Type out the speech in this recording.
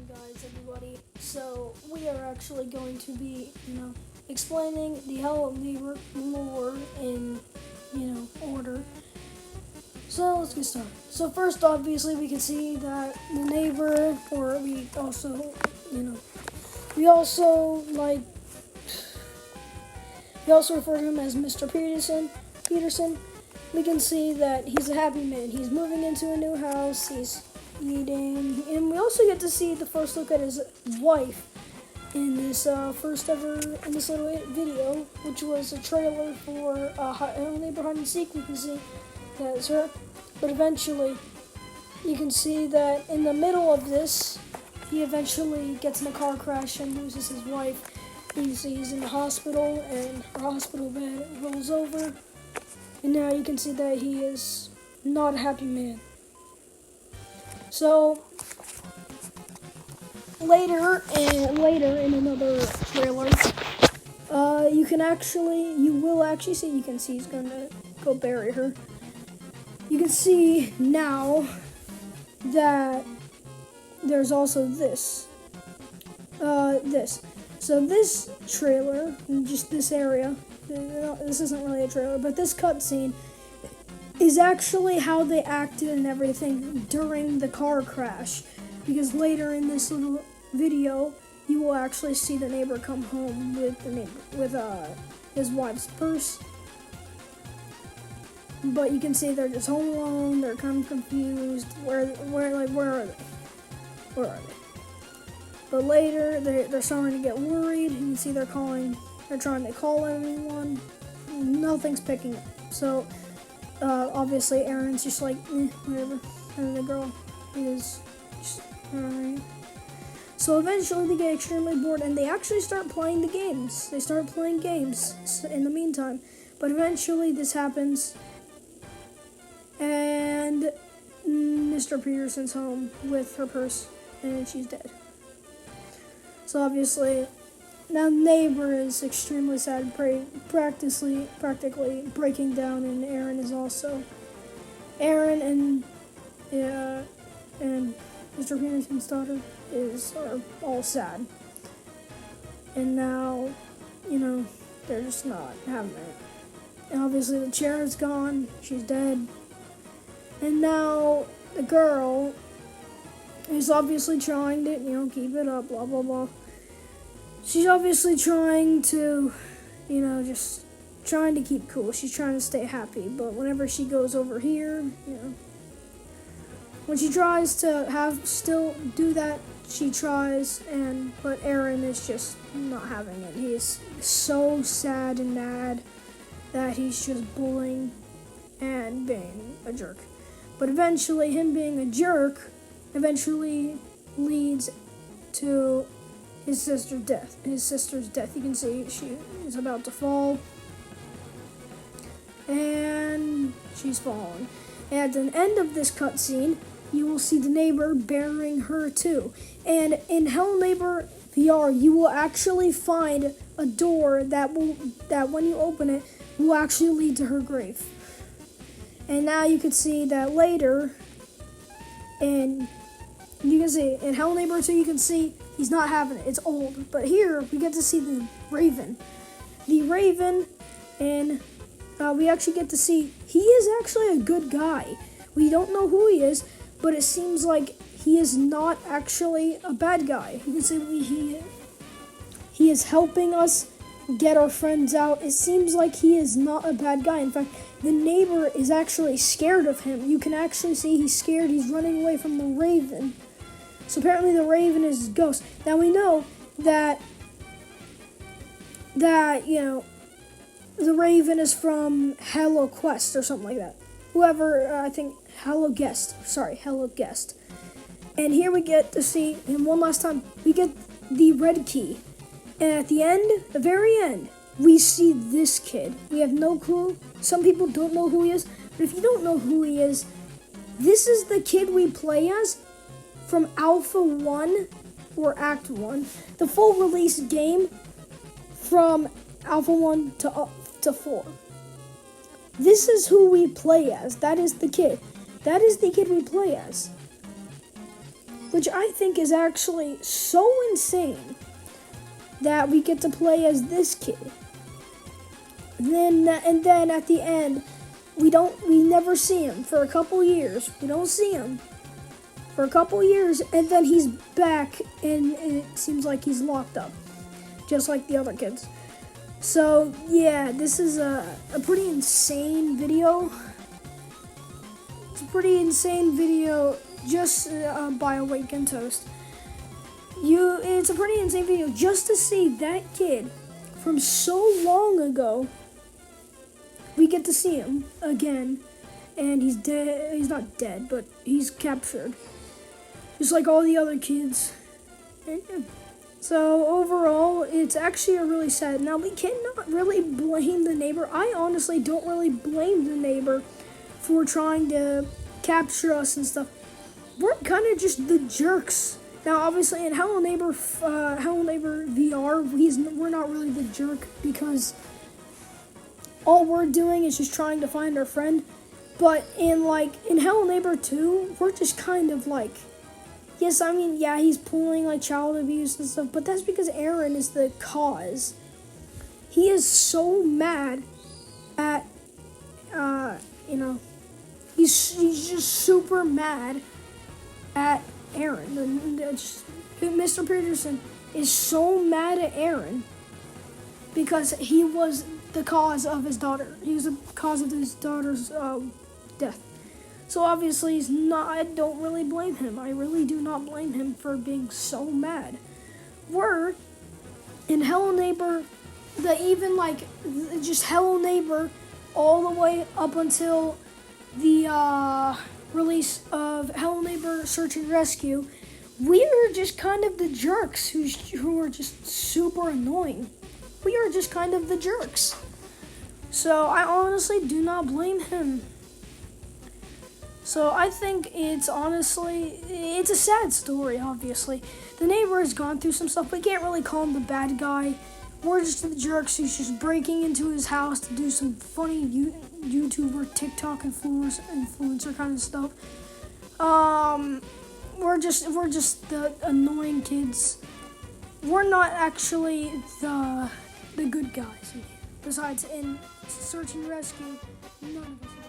guys, everybody. So we are actually going to be, explaining the Hello Neighbor lore in, order. So let's get started. So first, obviously, we can see that the neighbor, or you know, we also like, we also refer to him as Mr. Peterson. Peterson. We can see that he's a happy man. He's moving into a new house. He's eating, and we also get to see the first look at his wife in this first ever in this little video, which was a trailer for Hello Neighbor Hide and Seek. We can see that it's her, but eventually you can see that in the middle of this, he eventually gets in a car crash and loses his wife. He's in the hospital, and her hospital bed rolls over, and now you can see that he is not a happy man. So later in another trailer, you will actually see. You can see he's gonna go bury her. You can see now that there's also this. So this trailer, just this area. This isn't really a trailer, but this cutscene is actually how they acted and everything during the car crash. Because later in this little video, you will actually see the neighbor come home with his wife's purse. But you can see they're just home alone. They're kind of confused. Where are they? Where are they? But later, they're starting to get worried. You can see they're trying to call everyone. Nothing's picking up. So obviously, Aaron's just like, whatever. And the girl is just, alright. So eventually, they get extremely bored, and they actually start playing the games. They start playing games in the meantime. But eventually, this happens, and Mr. Peterson's home with her purse, and she's dead. So obviously, now neighbor is extremely sad, practically breaking down, and Aaron is also. Aaron and Mr. Peterson's daughter are all sad, and now, they're just not having it. And obviously, the chair is gone. She's dead, and now the girl is obviously trying to, keep it up, blah, blah, blah. She's obviously trying to, just trying to keep cool. She's trying to stay happy. But whenever she goes over here, when she tries to still do that, she tries, but Aaron is just not having it. He is so sad and mad that he's just bullying and being a jerk. But eventually, him being a jerk leads to his sister's death. You can see she is about to fall, and she's fallen. And at the end of this cutscene, you will see the neighbor burying her too. And in Hello Neighbor VR, you will actually find a door that when you open it, will actually lead to her grave. And now you can see that later, and you can see in Hello Neighbor 2, you can see he's not having it. It's old. But here, we get to see the Raven. The Raven, and we actually get to see he is actually a good guy. We don't know who he is, but it seems like he is not actually a bad guy. You can see he is helping us get our friends out. It seems like he is not a bad guy. In fact, the neighbor is actually scared of him. You can actually see he's scared. He's running away from the Raven. So apparently the Raven is his ghost. Now we know that the Raven is from Hello Quest or something like that. Whoever, I think Hello Guest. And here we get to see him one last time. We get the red key. And at the very end, we see this kid. We have no clue. Some people don't know who he is. But if you don't know who he is, this is the kid we play as from Alpha 1 or Act 1. The full release game from Alpha 1 to 4. This is who we play as. That is the kid. That is the kid we play as. which I think is actually so insane that we get to play as this kid. And then at the end, we never see him for a couple years. We don't see him for a couple years, and then he's back, and it seems like he's locked up, just like the other kids. So yeah, this is a pretty insane video. It's a pretty insane video just by Awaken Toast. It's a pretty insane video just to see that kid from so long ago. We get to see him again, and he's dead. He's not dead, but he's captured, just like all the other kids. And, yeah. So overall, it's actually a really sad. Now, we cannot really blame the neighbor. I honestly don't really blame the neighbor for trying to capture us and stuff. We're kind of just the jerks. Now, obviously, in Hello Neighbor VR, we're not really the jerk, because all we're doing is just trying to find our friend. But in Hello Neighbor 2, we're just kind of like, yes, I mean, yeah, he's pulling like child abuse and stuff, but that's because Aaron is the cause. He is so mad at, he's just super mad at Aaron. Mr. Peterson is so mad at Aaron because he was the cause of his daughter. He was the cause of his daughter's death. So obviously I don't really blame him. I really do not blame him for being so mad. We're in Hello Neighbor, just Hello Neighbor all the way up until the release of Hello Neighbor Search and Rescue. We are just kind of the jerks who are just super annoying. We are just kind of the jerks. So I honestly do not blame him. So I think it's a sad story, obviously. The neighbor has gone through some stuff. We can't really call him the bad guy. We're just the jerks who's just breaking into his house to do some funny YouTuber, TikTok influencer kind of stuff. We're just the annoying kids. We're not actually the good guys. Besides, in Search and Rescue, none of us are.